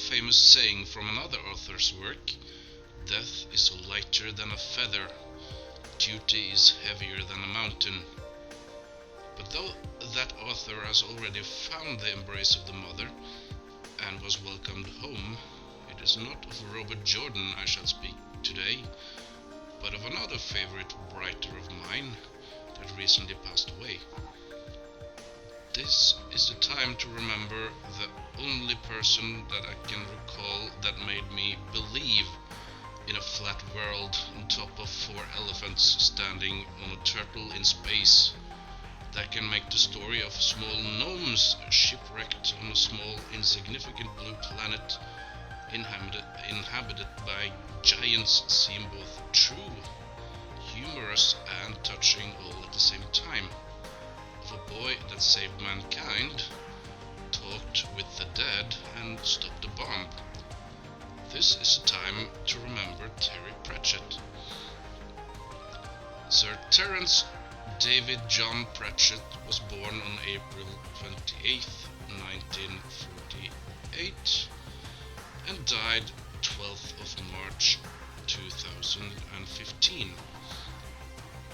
famous saying from another author's work: "Death is lighter than a feather, duty is heavier than a mountain." But though that author has already found the embrace of the mother and was welcomed home, it is not of Robert Jordan I shall speak today, but of another favorite writer of mine that recently passed away. This is the time to remember the only person that I can recall that made me believe in a flat world on top of four elephants standing on a turtle in space, that can make the story of small gnomes shipwrecked on a small insignificant blue planet inhabited by giants seem both true, humorous and touching all at the same time. Of a boy that saved mankind, talked with the dead and stopped a bomb. This is the time to remember Terry Pratchett. Sir Terence David John Pratchett was born on April 28, 1948 and died 12th of March 2015.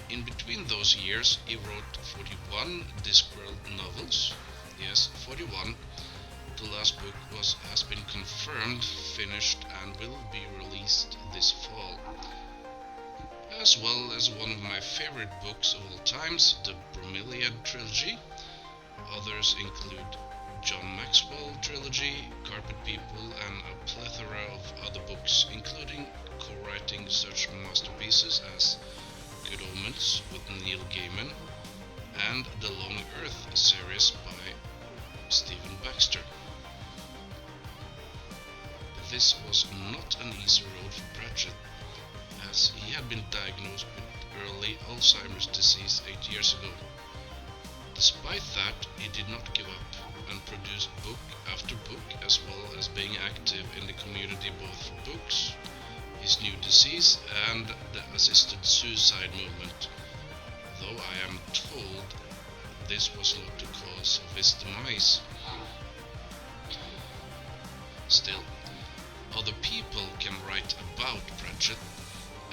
In between those years he wrote 41 Discworld novels. Yes, 41. The last book has been confirmed, finished and will be released this fall. As well as one of my favorite books of all times, the Bromeliad trilogy. Others include John Maxwell trilogy, Carpet People and a plethora of other books, including co-writing such masterpieces as Good Omens with Neil Gaiman and the Long Earth series by Stephen Baxter. This was not an easy road for Pratchett, as he had been diagnosed with early Alzheimer's disease 8 years ago. Despite that, he did not give up and produced book after book, as well as being active in the community both for books, his new disease and the assisted suicide movement, though I am told this was not the cause of his demise. Still, other people can write about Pratchett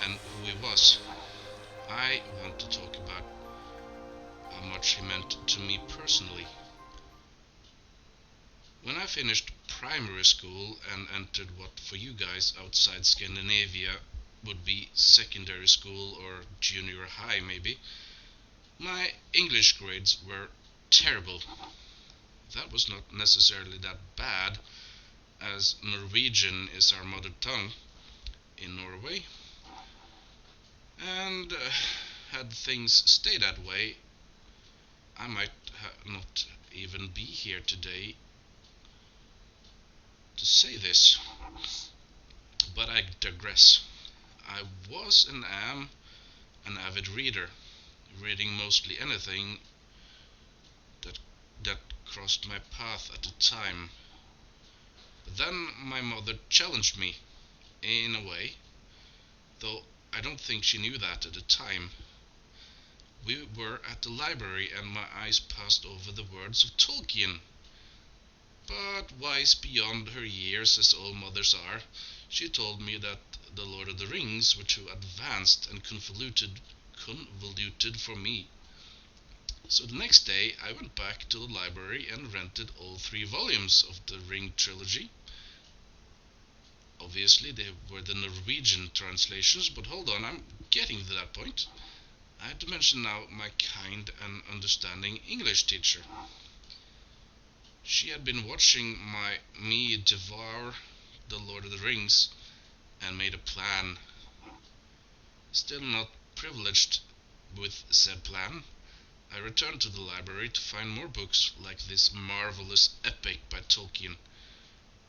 and who he was. I want to talk about how much he meant to me personally. When I finished primary school and entered what for you guys outside Scandinavia would be secondary school or junior high maybe, my English grades were terrible. That was not necessarily that bad, as Norwegian is our mother tongue in Norway, and had things stayed that way, I might not even be here today to say this. But I digress. I was and am an avid reader, reading mostly anything that crossed my path at the time. But then my mother challenged me, in a way, though I don't think she knew that at the time. We were at the library and my eyes passed over the words of Tolkien. But wise beyond her years, as all mothers are, she told me that The Lord of the Rings were too advanced and convoluted for me. So the next day I went back to the library and rented all 3 volumes of the Ring trilogy. Obviously they were the Norwegian translations, but hold on, I'm getting to that point. I had to mention now my kind and understanding English teacher. She had been watching me devour The Lord of the Rings and made a plan. Still not privileged with said plan, I returned to the library to find more books like this marvelous epic by Tolkien.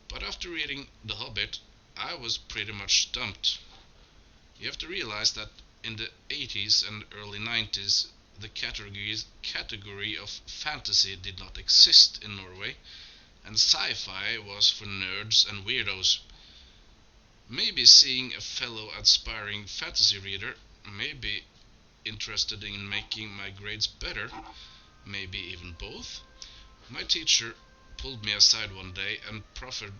But after reading The Hobbit, I was pretty much stumped. You have to realize that in the 80s and early 90s, the category of fantasy did not exist in Norway, and sci-fi was for nerds and weirdos. Maybe seeing a fellow aspiring fantasy reader may be interested in making my grades better, maybe even both, my teacher pulled me aside one day and proffered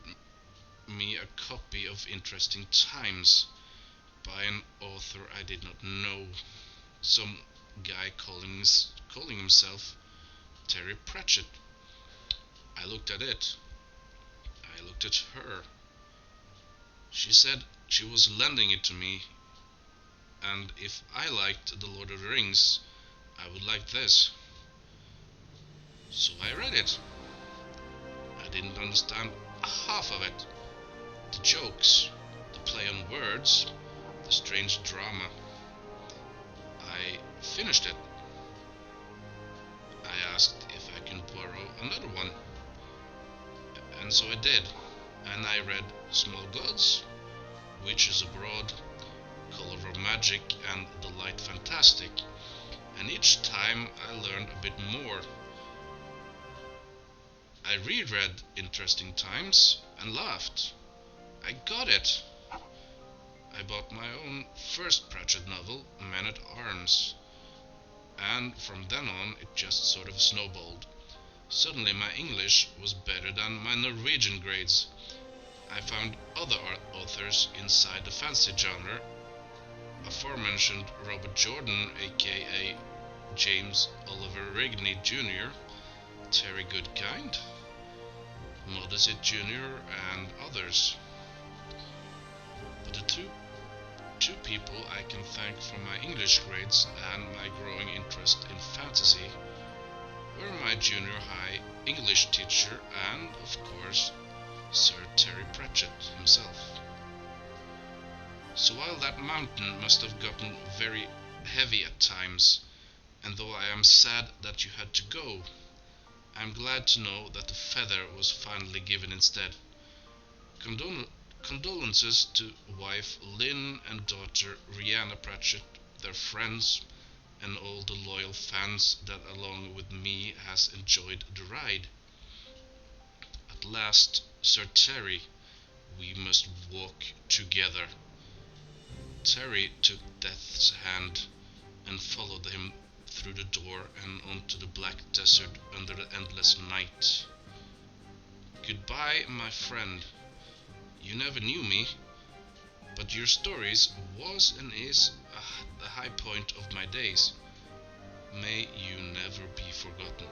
me a copy of Interesting Times by an author I did not know, some guy calling himself Terry Pratchett. I looked at it. I looked at her. She said she was lending it to me, and if I liked The Lord of the Rings, I would like this. So I read it. I didn't understand half of it. The jokes, the play on words, the strange drama. I finished it. I asked if I can borrow another one, and so I did. And I read Small Gods, Witches Abroad, Color of Magic, and The Light Fantastic, and each time I learned a bit more. I reread Interesting Times and laughed. I got it! I bought my own first Pratchett novel, Men at Arms, and from then on it just sort of snowballed. Suddenly my English was better than my Norwegian grades. I found other authors inside the fantasy genre, aforementioned Robert Jordan aka James Oliver Rigney Jr., Terry Goodkind, Modesit Jr., and others. But the two people I can thank for my English grades and my growing interest in fantasy were my junior high English teacher and, of course, Sir Terry Pratchett himself. So while that mountain must have gotten very heavy at times, and though I am sad that you had to go, I am glad to know that the feather was finally given instead. Condolences to wife Lynn and daughter Rihanna Pratchett, their friends, and all the loyal fans that along with me has enjoyed the ride. At last, Sir Terry, we must walk together. Terry took Death's hand and followed him through the door and onto the black desert under the endless night. Goodbye, my friend. You never knew me, but your stories was and is the high point of my days. May you never be forgotten.